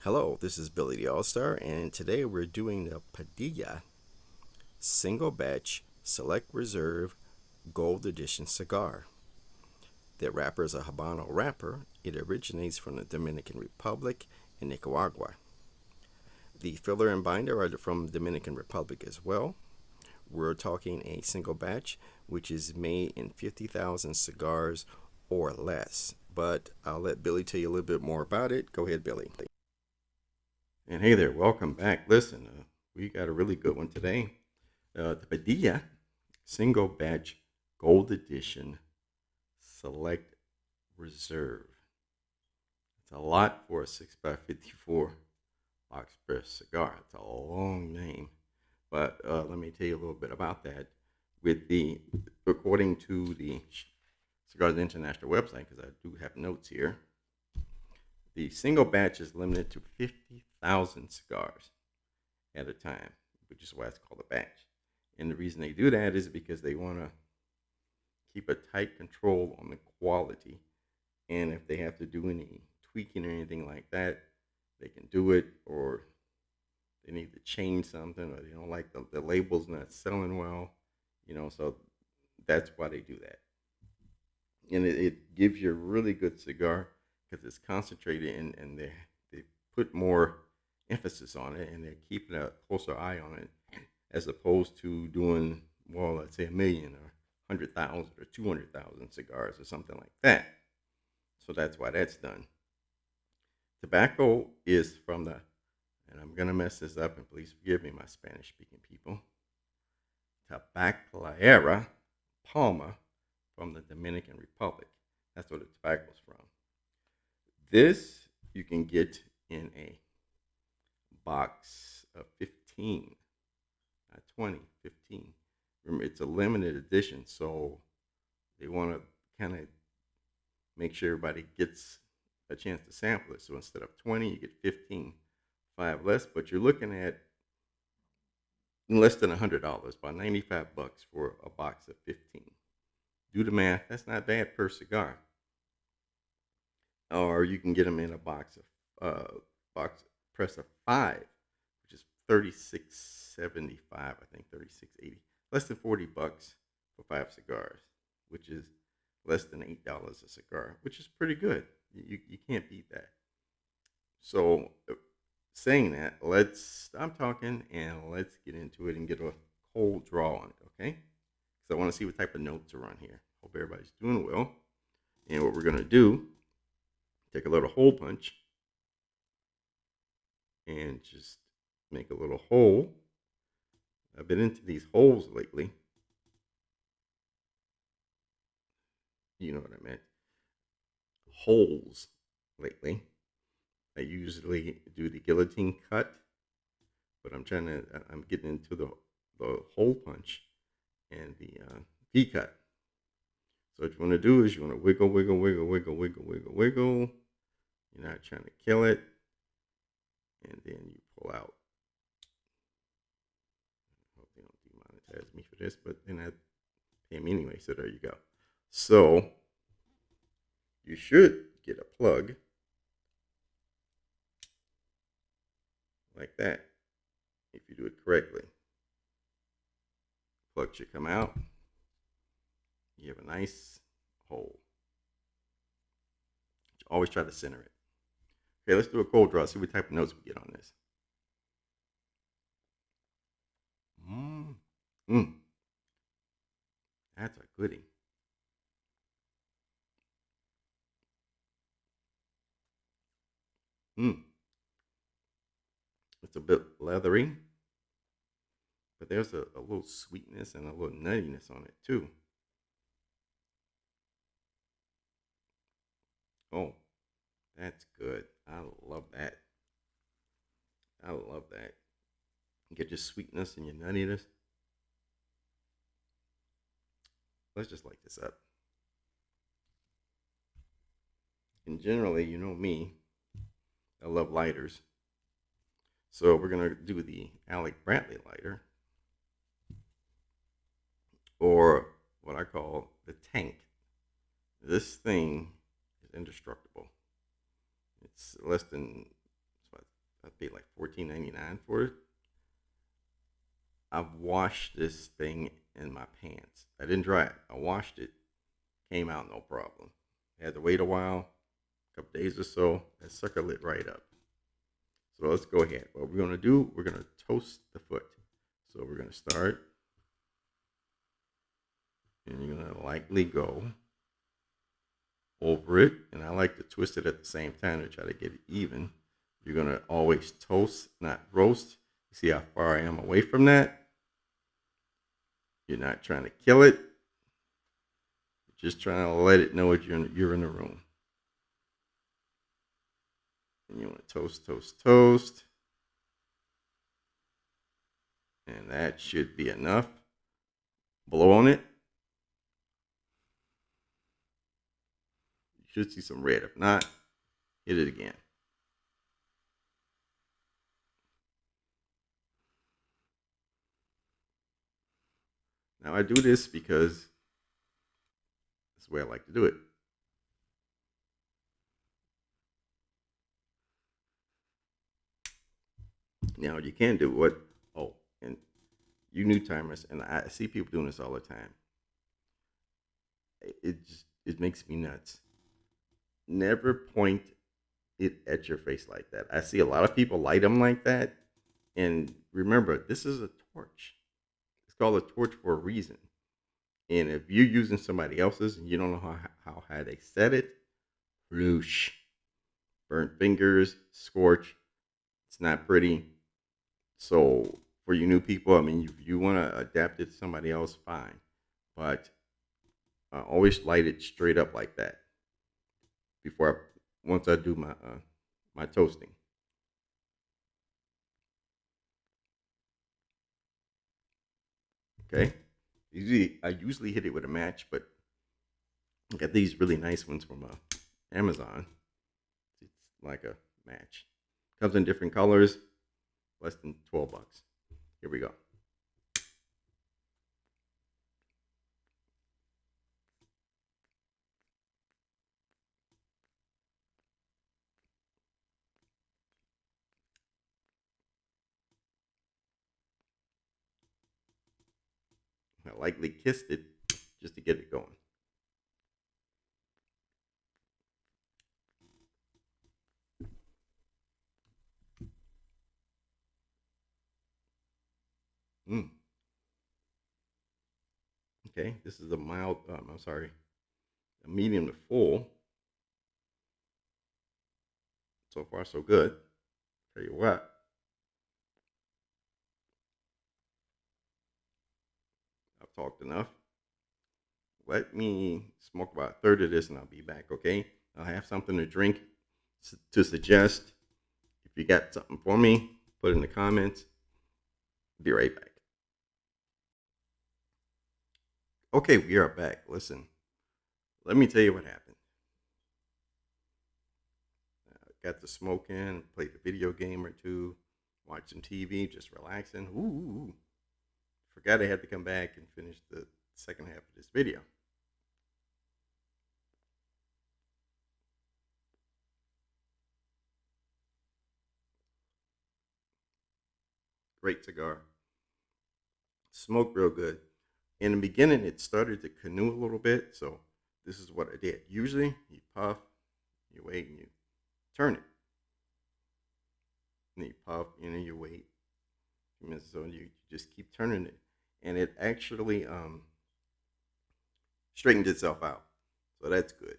Hello, this is Billy the All-Star, and today we're doing the Padilla Single Batch Select Reserve Gold Edition cigar. The wrapper is a Habano wrapper. It originates from the Dominican Republic and Nicaragua. The filler and binder are from the Dominican Republic as well. We're talking a single batch, which is made in 50,000 cigars or less. But I'll let Billy tell you a little bit more about it. Go ahead, Billy. And hey there, welcome back. Listen, we got a really good one today. The Padilla Single Batch Gold Edition Select Reserve. It's a lot for a 6x54 box press cigar. It's a long name, but let me tell you a little bit about that. According to the Cigars International website, because I do have notes here, the single batch is limited to 50,000 cigars at a time, which is why it's called a batch. And the reason they do that is because they want to keep a tight control on the quality. And if they have to do any tweaking or anything like that, they can do it, or they need to change something, or they don't like the labels not selling well, so that's why they do that. And it gives you a really good cigar because it's concentrated and they put more emphasis on it, and they're keeping a closer eye on it as opposed to doing, well, let's say a million or 100,000 or 200,000 cigars or something like that. So that's why that's done. Tobacco is from the, and I'm going to mess this up, and please forgive me, my Spanish speaking people, Tabacalera Palma from the Dominican Republic. That's where the tobacco is from. This you can get in a box of 15, not 20, 15. Remember, it's a limited edition, so they want to kind of make sure everybody gets a chance to sample it. So instead of 20, you get 15, five less, but you're looking at less than $100, about 95 bucks for a box of 15. Do the math, that's not bad per cigar. Or you can get them in a box press of five, which is 36.75, I think 36.80, less than 40 bucks for five cigars, which is less than $8 a cigar, which is pretty good. You can't beat that. So, saying that, let's stop talking and let's get into it and get a cold draw on it, okay? So I want to see what type of notes are on here. Hope everybody's doing well. And what we're gonna do, take a little hole punch and just make a little hole. I've been into these holes lately. You know what I meant. Holes lately. I usually do the guillotine cut, but I'm getting into the hole punch and the V cut. So what you want to do is you want to wiggle, wiggle, wiggle, wiggle, wiggle, wiggle, wiggle. You're not trying to kill it. And then you pull out. I hope they don't demonetize me for this, but then I pay them anyway, so there you go. So you should get a plug like that if you do it correctly. Plug should come out. You have a nice hole. Always try to center it. Okay, let's do a cold draw. See what type of notes we get on this. Mmm. Mmm. That's a goodie. Mmm. It's a bit leathery, but there's a little sweetness and a little nuttiness on it too. Oh, that's good. I love that. I love that. You get your sweetness and your nuttiness. Let's just light this up. And generally, you know me, I love lighters. So we're going to do the Alec Bradley lighter, or what I call the tank. This thing is indestructible. It's less than I paid like $14.99 for it. I've washed this thing in my pants. I didn't dry it. I washed it. Came out no problem. Had to wait a while, a couple days or so. That sucker lit right up. So let's go ahead. What we're gonna do, we're gonna toast the foot. So we're gonna start, and you're gonna lightly go over it. And I like to twist it at the same time to try to get it even. You're gonna always toast, not roast. You see how far I am away from that? You're not trying to kill it. You're just trying to let it know that you're in the room. And you want to toast, toast, toast. And that should be enough. Blow on it. You should see some red. If not, hit it again. Now I do this because that's the way I like to do it. Now you can do what? Oh, and you new timers, and I see people doing this all the time. It makes me nuts. Never point it at your face like that. I see a lot of people light them like that, and remember, this is a torch. It's called a torch for a reason. And if you're using somebody else's and you don't know how high they set it, whoosh, burnt fingers, scorch. It's not pretty. So for you new people, I mean, if you want to adapt it to somebody else, fine. But always light it straight up like that once I do my toasting. Okay. I usually hit it with a match, but I got these really nice ones from Amazon. It's like a match. Comes in different colors, less than $12. Here we go. I lightly kissed it just to get it going. Mm. Okay, this is a mild, I'm sorry, a medium to full. So far, so good. Tell you what, I've talked enough. Let me smoke about a third of this and I'll be back, okay? I'll have something to drink to suggest. If you got something for me, put it in the comments. Be right back. Okay, we are back. Listen, let me tell you what happened. Got to smoking, played a video game or two, watched some TV, just relaxing. Ooh, forgot I had to come back and finish the second half of this video. Great cigar. Smoked real good. In the beginning, it started to canoe a little bit, so this is what I did. Usually, you puff, you wait, and you turn it. And you puff, you wait. So you just keep turning it. And it actually straightened itself out. So that's good.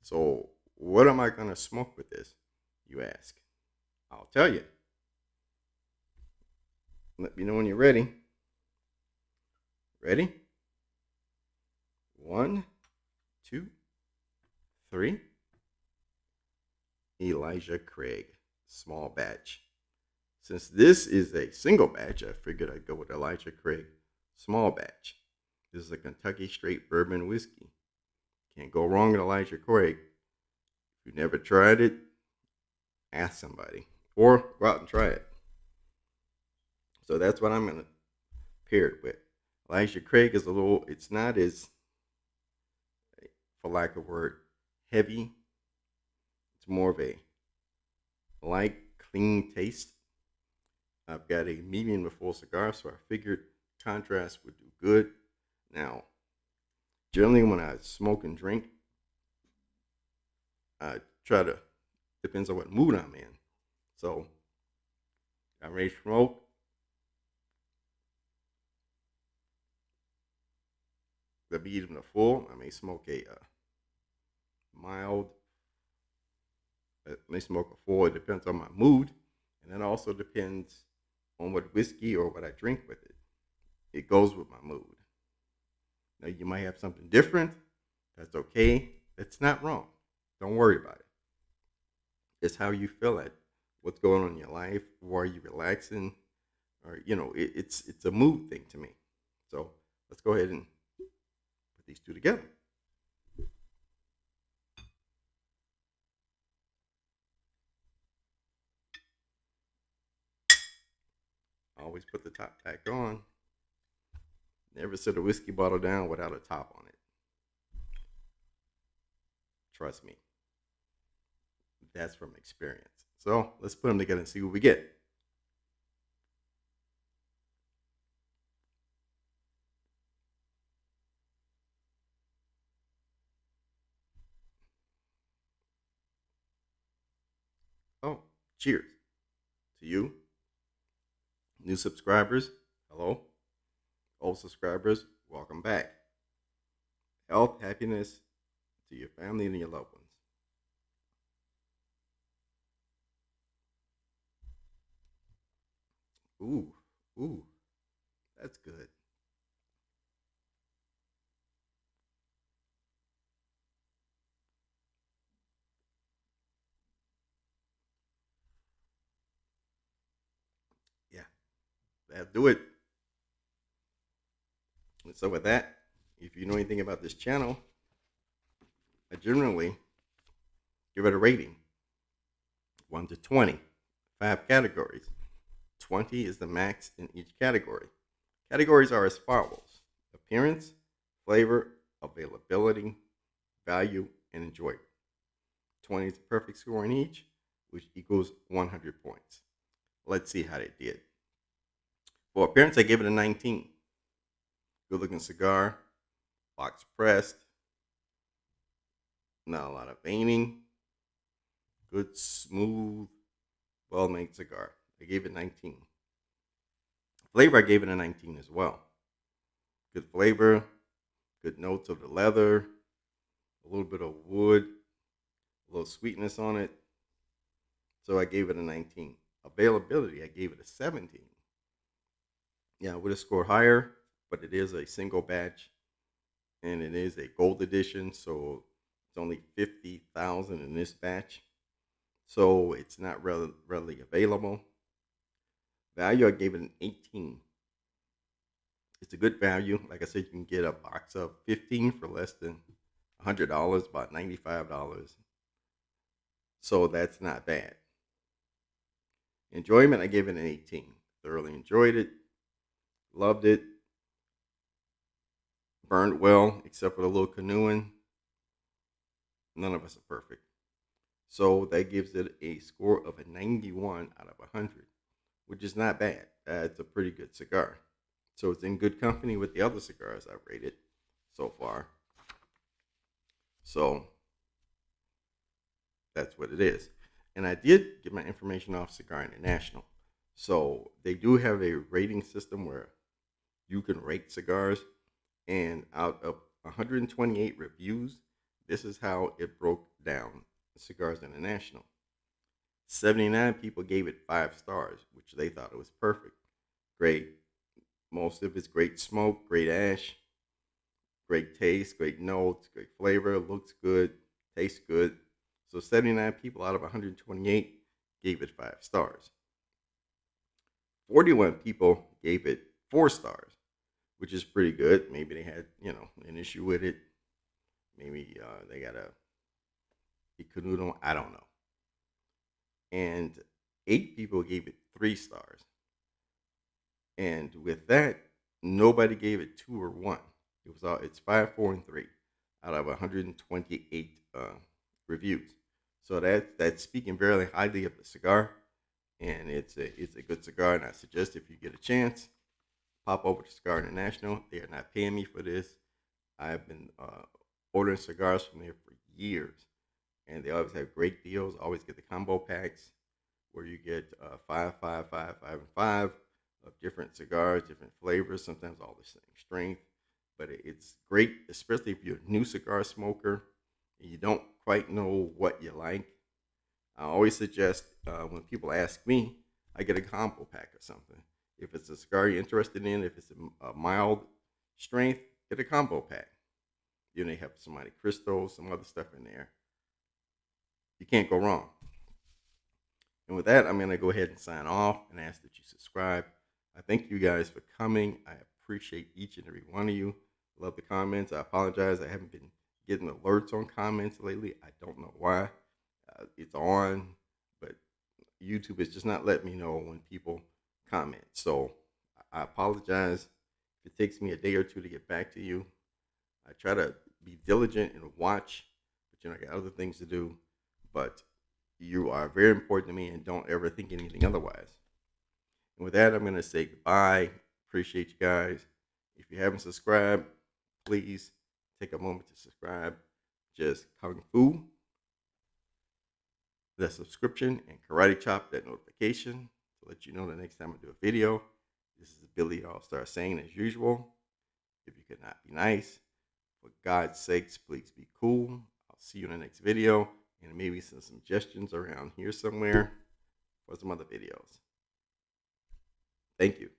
So what am I going to smoke with this, you ask? I'll tell you. Let me know when you're ready. Ready? 1, 2, 3. Elijah Craig, small batch. Since this is a single batch, I figured I'd go with Elijah Craig, small batch. This is a Kentucky straight bourbon whiskey. Can't go wrong with Elijah Craig. If you've never tried it, ask somebody or go out and try it. So that's what I'm going to pair it with. Elijah Craig is it's not as, for lack of a word, heavy. It's more of a light clean taste. I've got a medium to full cigar, so I figured contrast would do good. Now, generally, when I smoke and drink, I try to, depends on what mood I'm in. So, I may smoke the medium to full. I may smoke a mild, I may smoke a full. It depends on my mood. And it also depends on what whiskey or what I drink with it. It goes with my mood. Now, you might have something different. That's okay. It's not wrong. Don't worry about it. It's how you feel it. What's going on in your life? Why are you relaxing? Or it's a mood thing to me. So let's go ahead and put these two together. Always put the top back on. Never set a whiskey bottle down without a top on it. Trust me. That's from experience. So let's put them together and see what we get. Oh, cheers to you. New subscribers, hello. Old subscribers, welcome back. Health, happiness to your family and your loved ones. Ooh, ooh, that's good. Yeah, that'll do it. And so with that, if you know anything about this channel, I generally give it a rating, 1 to 20, 5 categories. 20 is the max in each category. Categories are as follows: appearance, flavor, availability, value, and enjoyment. 20 is the perfect score in each, which equals 100 points. Let's see how they did. For appearance, I give it a 19. Good looking cigar, box pressed, not a lot of veining, good, smooth, well made cigar. I gave it 19. Flavor, I gave it a 19 as well. Good flavor, good notes of the leather, a little bit of wood, a little sweetness on it. So I gave it a 19. Availability, I gave it a 17. Yeah, I would have scored higher, but it is a single batch and it is a gold edition, so it's only 50,000 in this batch. So it's not readily available. Value, I gave it an 18. It's a good value. Like I said, you can get a box of 15 for less than $100, about $95. So that's not bad. Enjoyment, I gave it an 18. Thoroughly enjoyed it. Loved it. Burned well, except for the little canoeing. None of us are perfect. So that gives it a score of a 91 out of 100, which is not bad. It's a pretty good cigar. So it's in good company with the other cigars I've rated so far. So that's what it is. And I did get my information off Cigar International. So they do have a rating system where you can rate cigars. And out of 128 reviews, this is how it broke down Cigars International. 79 people gave it 5 stars, which they thought it was perfect. Great. Most of it's great smoke, great ash, great taste, great notes, great flavor, looks good, tastes good. So 79 people out of 128 gave it 5 stars. 41 people gave it 4 stars, which is pretty good. Maybe they had, an issue with it. Maybe they got a canoodle. I don't know. And 8 people gave it 3 stars. And with that, nobody gave it 2 or 1. It's 5, 4, and 3 out of 128 reviews. So that's speaking very highly of the cigar. and it's a good cigar. And I suggest if you get a chance, pop over to Cigar International. They are not paying me for this. I've been ordering cigars from there for years, and they always have great deals. Always get the combo packs where you get five, five, five, five, and five of different cigars, different flavors, sometimes all the same strength. But it's great, especially if you're a new cigar smoker and you don't quite know what you like. I always suggest when people ask me, I get a combo pack or something. If it's a cigar you're interested in, if it's a mild strength, get a combo pack. You know, they have some Monte Cristo, some other stuff in there. You can't go wrong. And with that, I'm going to go ahead and sign off and ask that you subscribe. I thank you guys for coming. I appreciate each and every one of you. Love the comments. I apologize. I haven't been getting alerts on comments lately. I don't know why. It's on, but YouTube is just not letting me know when people comment. So I apologize if it takes me a day or two to get back to you. I try to be diligent and watch, but I got other things to do. But you are very important to me, and don't ever think anything otherwise. And with that, I'm going to say goodbye. Appreciate you guys. If you haven't subscribed, please take a moment to subscribe. Just Kung Fu, the subscription, and Karate Chop, that notification to let you know the next time I do a video. This is Billy All-Star saying, as usual, if you could not be nice, for God's sakes, please be cool. I'll see you in the next video, and maybe some suggestions around here somewhere for some other videos. Thank you.